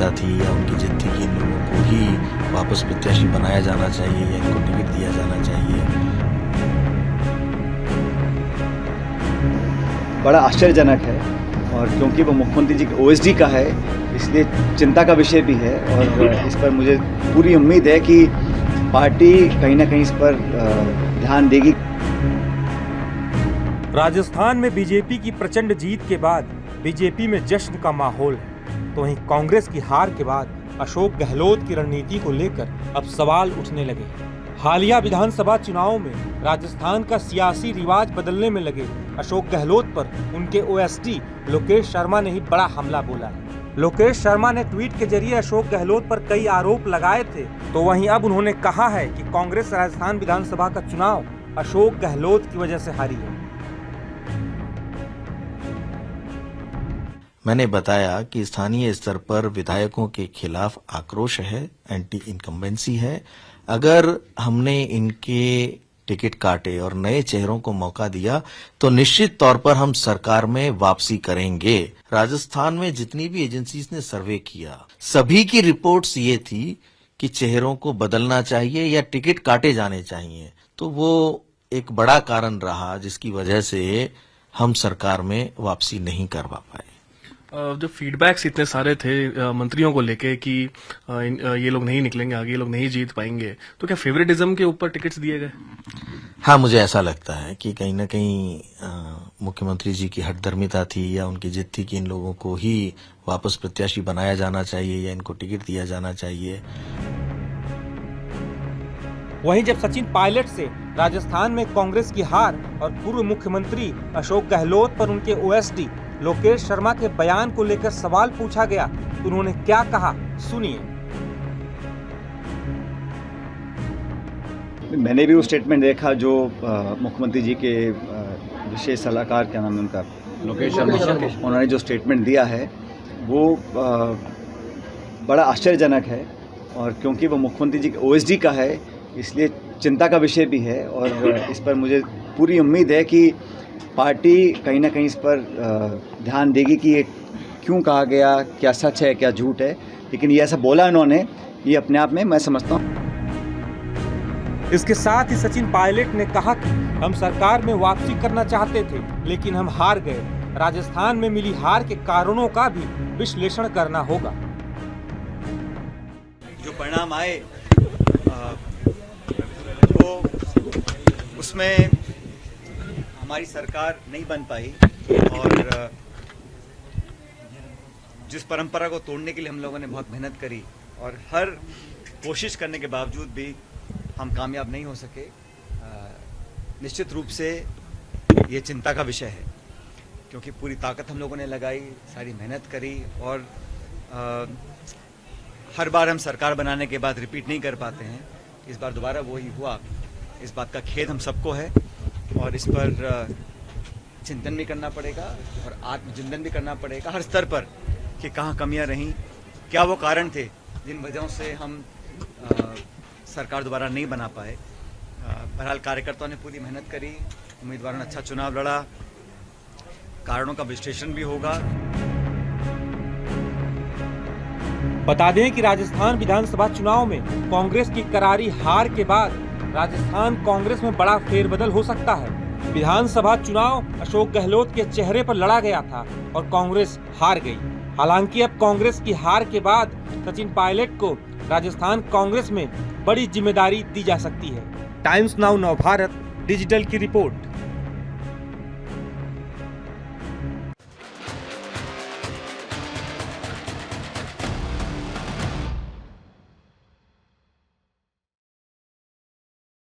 हठधर्मिता थी या उनकी जिद थी कि इन लोगों को ही वापस प्रत्याशी बनाया जाना चाहिए या इनको टिकट दिया जाना चाहिए। बड़ा आश्चर्यजनक है और क्योंकि वो मुख्यमंत्री जी के ओएसडी का है इसलिए चिंता का विषय भी है और इस पर मुझे पूरी उम्मीद है कि पार्टी कहीं ना कहीं इस पर ध्यान देगी। राजस्थान में बीजेपी की प्रचंड जीत के बाद बीजेपी में जश्न का माहौल है, तो वहीं कांग्रेस की हार के बाद अशोक गहलोत की रणनीति को लेकर अब सवाल उठने लगे। हालिया विधानसभा चुनावों में राजस्थान का सियासी रिवाज बदलने में लगे अशोक गहलोत पर उनके ओएसडी लोकेश शर्मा ने ही बड़ा हमला बोला है। लोकेश शर्मा ने ट्वीट के जरिए अशोक गहलोत पर कई आरोप लगाए थे, तो वहीं अब उन्होंने कहा है कि कांग्रेस राजस्थान विधानसभा का चुनाव अशोक गहलोत की वजह से हारी है। मैंने बताया कि स्थानीय स्तर पर विधायकों के खिलाफ आक्रोश है, एंटी इनकम्बेंसी है। अगर हमने इनके टिकट काटे और नए चेहरों को मौका दिया तो निश्चित तौर पर हम सरकार में वापसी करेंगे। राजस्थान में जितनी भी एजेंसीज ने सर्वे किया सभी की रिपोर्ट्स ये थी कि चेहरों को बदलना चाहिए या टिकट काटे जाने चाहिए, तो वो एक बड़ा कारण रहा जिसकी वजह से हम सरकार में वापसी नहीं करवा पाए। जो फीडबैक्स इतने सारे थे मंत्रियों को लेके कि ये लोग नहीं निकलेंगे आगे, ये लोग नहीं जीत पाएंगे, तो क्या फेवरेटिज्म के ऊपर टिकट्स दिए गए? हाँ, मुझे ऐसा लगता है कि कहीं ना कहीं मुख्यमंत्री जी की हठधर्मिता थी या उनकी जिद थी कि इन लोगों को ही वापस प्रत्याशी बनाया जाना चाहिए या इनको टिकट दिया जाना चाहिए। वहीं जब सचिन पायलट से राजस्थान में कांग्रेस की हार और पूर्व मुख्यमंत्री अशोक गहलोत पर उनके ओएसडी लोकेश शर्मा के बयान को लेकर सवाल पूछा गया तो उन्होंने क्या कहा, सुनिए। मैंने भी वो स्टेटमेंट देखा जो मुख्यमंत्री जी के विशेष सलाहकार, क्या नाम है उनका, लोकेश शर्मा, उन्होंने जो स्टेटमेंट दिया है वो बड़ा आश्चर्यजनक है और क्योंकि वो मुख्यमंत्री जी के ओएसडी का है इसलिए चिंता का विषय भी है और इस पर मुझे पूरी उम्मीद है कि पार्टी कहीं ना कहीं इस पर ध्यान देगी कि ये क्यों कहा गया, क्या सच है क्या झूठ है, लेकिन ये ऐसा बोला इन्होंने, ये अपने आप में मैं समझता हूँ। इसके साथ ही सचिन पायलट ने कहा कि हम सरकार में वापसी करना चाहते थे लेकिन हम हार गए। राजस्थान में मिली हार के कारणों का भी विश्लेषण करना होगा। जो परिणाम आए तो उसमें हमारी सरकार नहीं बन पाई और जिस परंपरा को तोड़ने के लिए हम लोगों ने बहुत मेहनत करी और हर कोशिश करने के बावजूद भी हम कामयाब नहीं हो सके, निश्चित रूप से ये चिंता का विषय है क्योंकि पूरी ताकत हम लोगों ने लगाई, सारी मेहनत करी और हर बार हम सरकार बनाने के बाद रिपीट नहीं कर पाते हैं। इस बार दोबारा वही हुआ, इस बात का खेद हम सबको है और इस पर चिंतन भी करना पड़ेगा और आत्मचिंतन भी करना पड़ेगा हर स्तर पर कि कहाँ कमियां रहीं, क्या वो कारण थे जिन वजहों से हम सरकार दोबारा नहीं बना पाए। बहरहाल कार्यकर्ताओं ने पूरी मेहनत करी, उम्मीदवारों ने अच्छा चुनाव लड़ा, कारणों का विश्लेषण भी होगा। बता दें कि राजस्थान विधानसभा चुनाव में कांग्रेस की करारी हार के बाद राजस्थान कांग्रेस में बड़ा फेरबदल हो सकता है। विधानसभा चुनाव अशोक गहलोत के चेहरे पर लड़ा गया था और कांग्रेस हार गई। हालांकि अब कांग्रेस की हार के बाद सचिन पायलट को राजस्थान कांग्रेस में बड़ी जिम्मेदारी दी जा सकती है। टाइम्स नाउ नव भारत डिजिटल की रिपोर्ट।